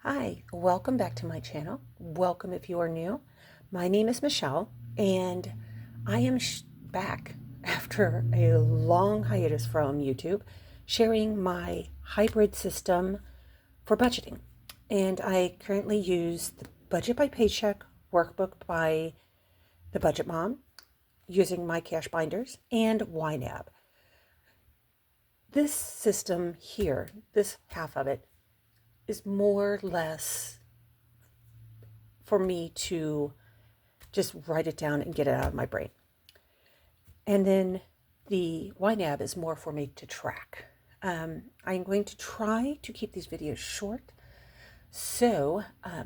Hi, welcome back to my channel. Welcome if you are new. My name is Michelle, and I am back after a long hiatus from YouTube, sharing my hybrid system for budgeting. And I currently use the Budget by Paycheck Workbook by the Budget Mom, using my cash binders, and YNAB. This system here, this half of it, is more or less for me to just write it down and get it out of my brain. And then the YNAB is more for me to track. I'm going to try to keep these videos short. So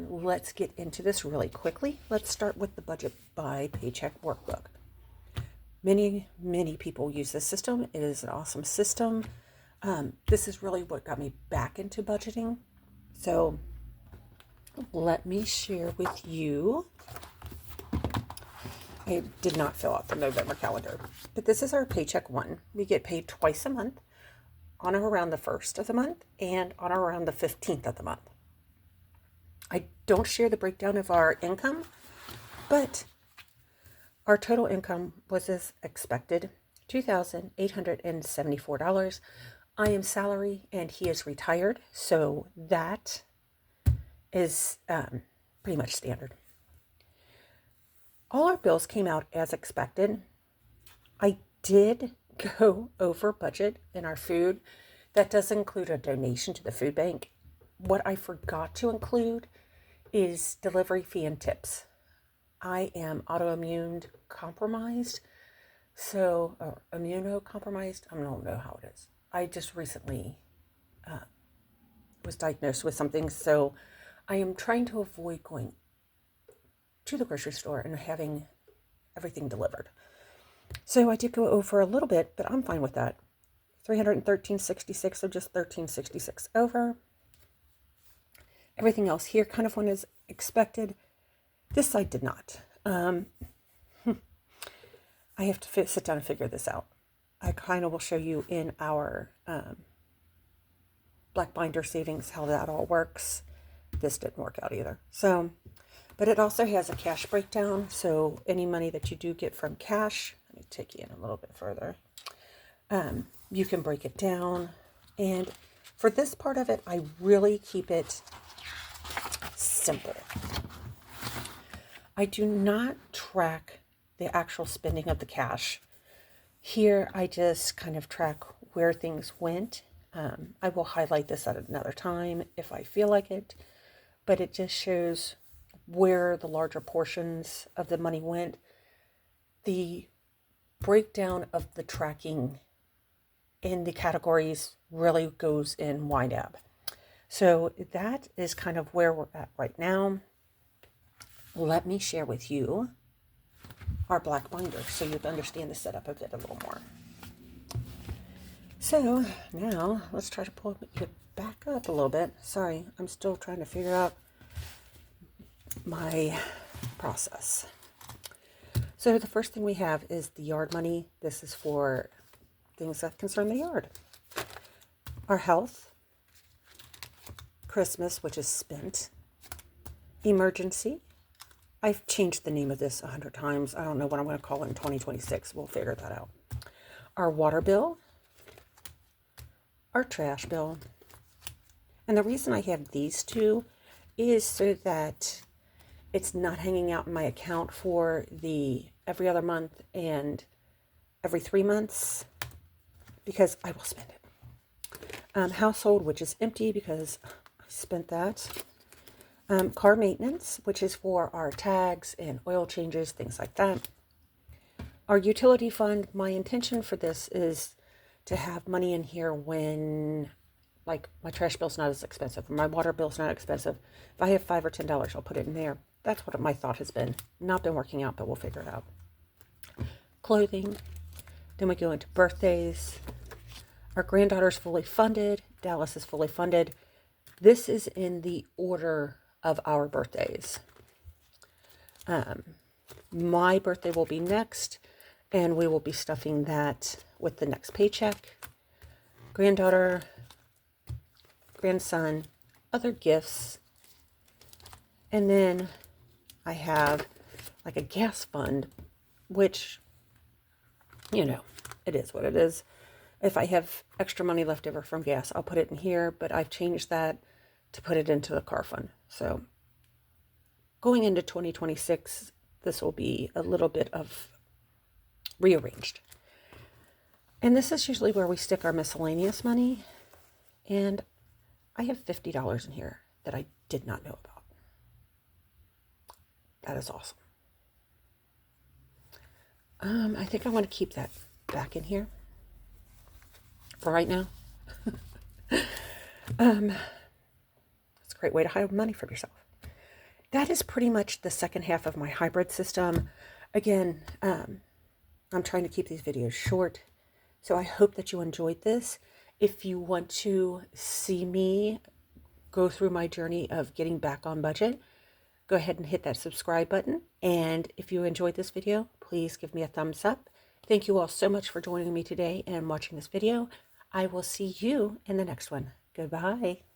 let's get into this really quickly. Let's start with the Budget by Paycheck Workbook. Many people use this system. It is an awesome system. This is really what got me back into budgeting. So let me share with you. I did not fill out the November calendar, but this is our paycheck one. We get paid twice a month, on or around the 1st of the month and on or around the 15th of the month. I don't share the breakdown of our income, but our total income was as expected, $2,874. I am salary and he is retired, so that is pretty much standard. All our bills came out as expected. I did go over budget in our food. That does include a donation to the food bank. What I forgot to include is delivery fee and tips. I am autoimmune compromised, so immunocompromised. I don't know how it is. I just recently was diagnosed with something, so I am trying to avoid going to the grocery store and having everything delivered. So I did go over a little bit, but I'm fine with that. $313.66, so just $13.66 over. Everything else here kind of went as expected. This side did not. I have to sit down and figure this out. I kind of will show you in our Black Binder savings how that all works. This didn't work out either. So, but it also has a cash breakdown. So any money that you do get from cash, let me take you in a little bit further. You can break it down. And for this part of it, I really keep it simple. I do not track the actual spending of the cash. Here, I just kind of track where things went. I will highlight this at another time if I feel like it, but it just shows where the larger portions of the money went. The breakdown of the tracking in the categories really goes in YNAB. So that is kind of where we're at right now. Let me share with you our black binder so you can understand the setup of it a little more. So now let's try to pull it back up a little bit. Sorry, I'm still trying to figure out my process. So the first thing we have is the yard money. This is for things that concern the yard. Our health, Christmas, which is spent, emergency. I've changed the name of this 100 times. I don't know what I'm going to call it in 2026. We'll figure that out. Our water bill, our trash bill. And the reason I have these two is so that it's not hanging out in my account for the every other month and every 3 months, because I will spend it. Household, which is empty because I spent that. Car maintenance, which is for our tags and oil changes, things like that. Our utility fund, my intention for this is to have money in here when, like, my trash bill's not as expensive, or my water bill's not expensive. If I have $5 or $10, I'll put it in there. That's what my thought has been. Not been working out, but we'll figure it out. Clothing. Then we go into birthdays. Our granddaughter's fully funded. Dallas is fully funded. This is in the order of our birthdays. My birthday will be next, and we will be stuffing that with the next paycheck. Granddaughter, grandson, other gifts, And then I have like a gas fund, which, you know, it is what it is. If I have extra money left over from gas, I'll put it in here, but I've changed that to put it into the car fund. So going into 2026, this will be a little bit of rearranged. And this is usually where we stick our miscellaneous money. And I have $50 in here that I did not know about. That is awesome. I think I want to keep that back in here for right now. It's a great way to hide money from yourself. That is pretty much the second half of my hybrid system. Again, I'm trying to keep these videos short, so I hope that you enjoyed this. If you want to see me go through my journey of getting back on budget, go ahead and hit that subscribe button. And if you enjoyed this video, please give me a thumbs up. Thank you all so much for joining me today and watching this video. I will see you in the next one. Goodbye.